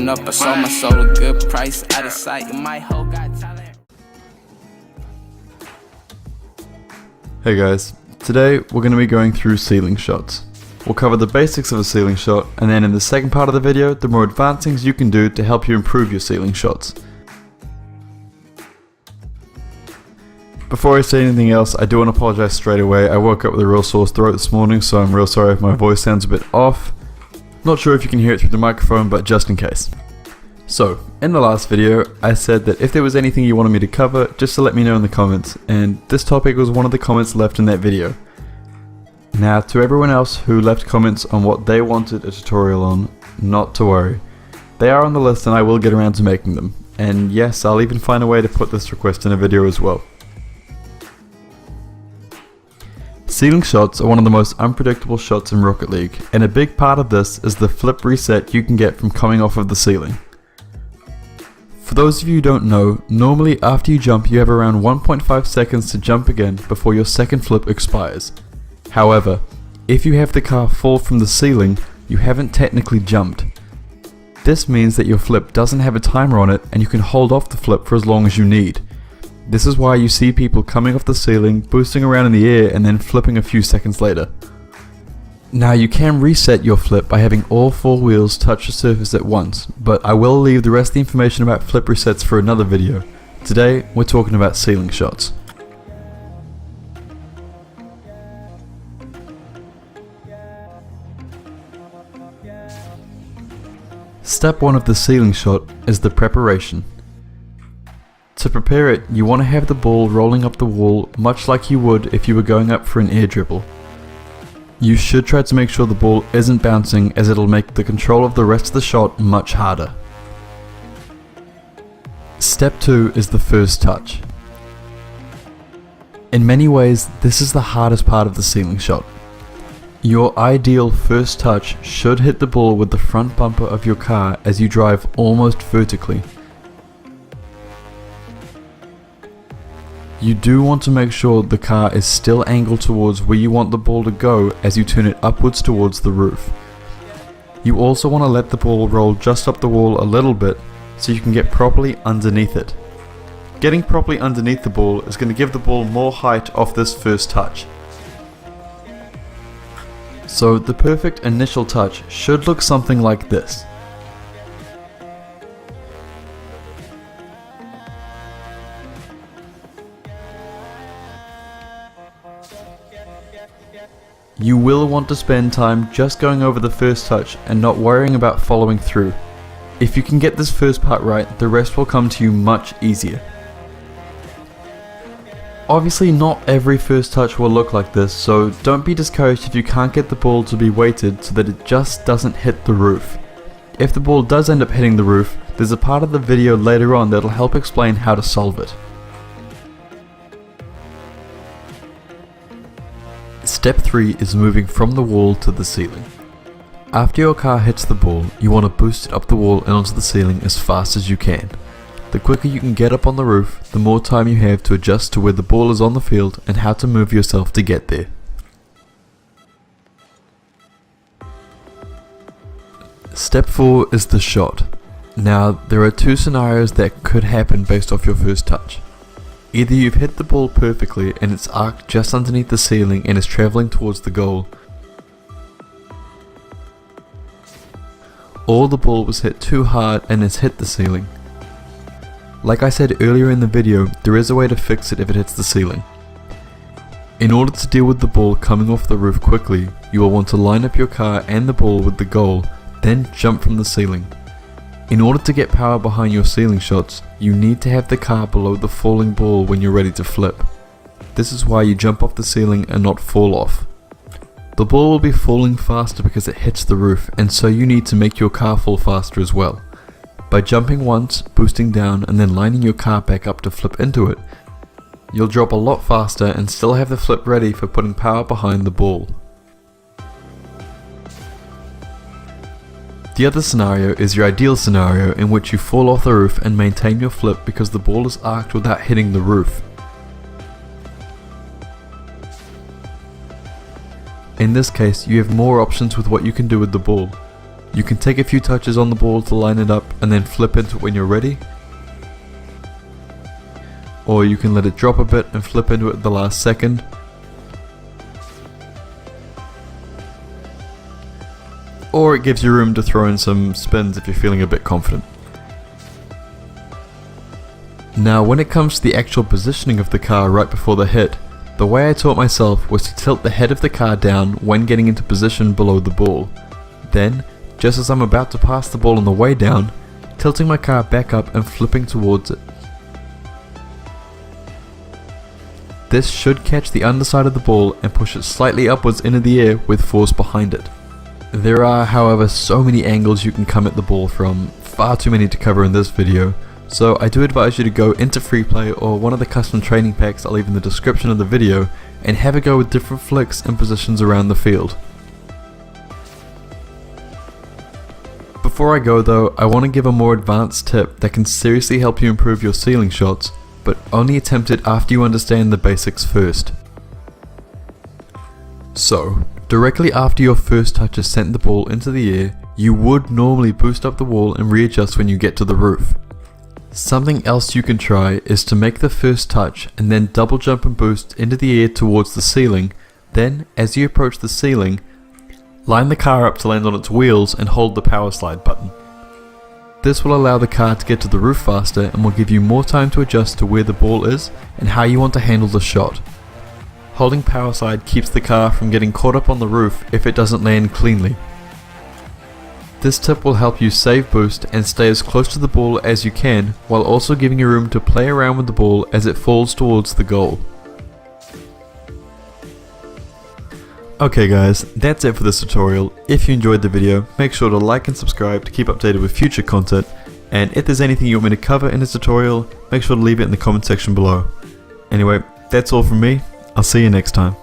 Growing up, I sold my soul a good price. Out of sight, my whole got talent. Hey guys, today we're going to be going through ceiling shots. We'll cover the basics of a ceiling shot, and then in the second part of the video, the more advanced things you can do to help you improve your ceiling shots. Before I say anything else, I do want to apologize straight away. I woke up with a real sore throat this morning, so I'm real sorry if my voice sounds a bit off. Not sure if you can hear it through the microphone, but just in case. So, in the last video, I said that if there was anything you wanted me to cover, just to let me know in the comments, and this topic was one of the comments left in that video. Now, to everyone else who left comments on what they wanted a tutorial on, not to worry. They are on the list and I will get around to making them. And yes, I'll even find a way to put this request in a video as well. Ceiling shots are one of the most unpredictable shots in Rocket League, and a big part of this is the flip reset you can get from coming off of the ceiling. For those of you who don't know, normally after you jump you have around 1.5 seconds to jump again before your second flip expires. However, if you have the car fall from the ceiling, you haven't technically jumped. This means that your flip doesn't have a timer on it and you can hold off the flip for as long as you need. This is why you see people coming off the ceiling, boosting around in the air and then flipping a few seconds later. Now you can reset your flip by having all 4 wheels touch the surface at once, but I will leave the rest of the information about flip resets for another video. Today we're talking about ceiling shots. Step 1 of the ceiling shot is the preparation. To prepare it, you want to have the ball rolling up the wall much like you would if you were going up for an air dribble. You should try to make sure the ball isn't bouncing, as it'll make the control of the rest of the shot much harder. Step 2 is the first touch. In many ways, this is the hardest part of the ceiling shot. Your ideal first touch should hit the ball with the front bumper of your car as you drive almost vertically. You do want to make sure the car is still angled towards where you want the ball to go as you turn it upwards towards the roof. You also want to let the ball roll just up the wall a little bit so you can get properly underneath it. Getting properly underneath the ball is going to give the ball more height off this first touch. So the perfect initial touch should look something like this. You will want to spend time just going over the first touch and not worrying about following through. If you can get this first part right, the rest will come to you much easier. Obviously not every first touch will look like this, so don't be discouraged if you can't get the ball to be weighted so that it just doesn't hit the roof. If the ball does end up hitting the roof, there's a part of the video later on that'll help explain how to solve it. Step 3 is moving from the wall to the ceiling. After your car hits the ball, you want to boost it up the wall and onto the ceiling as fast as you can. The quicker you can get up on the roof, the more time you have to adjust to where the ball is on the field and how to move yourself to get there. Step 4 is the shot. Now, there are 2 scenarios that could happen based off your first touch. Either you've hit the ball perfectly and it's arced just underneath the ceiling and is travelling towards the goal, or the ball was hit too hard and has hit the ceiling. Like I said earlier in the video, there is a way to fix it if it hits the ceiling. In order to deal with the ball coming off the roof quickly, you will want to line up your car and the ball with the goal, then jump from the ceiling. In order to get power behind your ceiling shots, you need to have the car below the falling ball when you're ready to flip. This is why you jump off the ceiling and not fall off. The ball will be falling faster because it hits the roof, and so you need to make your car fall faster as well. By jumping once, boosting down, and then lining your car back up to flip into it, you'll drop a lot faster and still have the flip ready for putting power behind the ball. The other scenario is your ideal scenario, in which you fall off the roof and maintain your flip because the ball is arced without hitting the roof. In this case, you have more options with what you can do with the ball. You can take a few touches on the ball to line it up and then flip into it when you're ready. Or you can let it drop a bit and flip into it at the last second. Or it gives you room to throw in some spins if you're feeling a bit confident. Now when it comes to the actual positioning of the car right before the hit, the way I taught myself was to tilt the head of the car down when getting into position below the ball. Then, just as I'm about to pass the ball on the way down, tilting my car back up and flipping towards it. This should catch the underside of the ball and push it slightly upwards into the air with force behind it. There are, however, so many angles you can come at the ball from, far too many to cover in this video, so I do advise you to go into free play or one of the custom training packs I'll leave in the description of the video and have a go with different flicks and positions around the field. Before I go though, I want to give a more advanced tip that can seriously help you improve your ceiling shots, but only attempt it after you understand the basics first. So, directly after your first touch has sent the ball into the air, you would normally boost up the wall and readjust when you get to the roof. Something else you can try is to make the first touch and then double jump and boost into the air towards the ceiling. Then, as you approach the ceiling, line the car up to land on its wheels and hold the power slide button. This will allow the car to get to the roof faster and will give you more time to adjust to where the ball is and how you want to handle the shot. Holding power slide keeps the car from getting caught up on the roof if it doesn't land cleanly. This tip will help you save boost and stay as close to the ball as you can, while also giving you room to play around with the ball as it falls towards the goal. Okay guys, that's it for this tutorial. If you enjoyed the video, make sure to like and subscribe to keep updated with future content, and if there's anything you want me to cover in this tutorial, make sure to leave it in the comment section below. Anyway, that's all from me. I'll see you next time.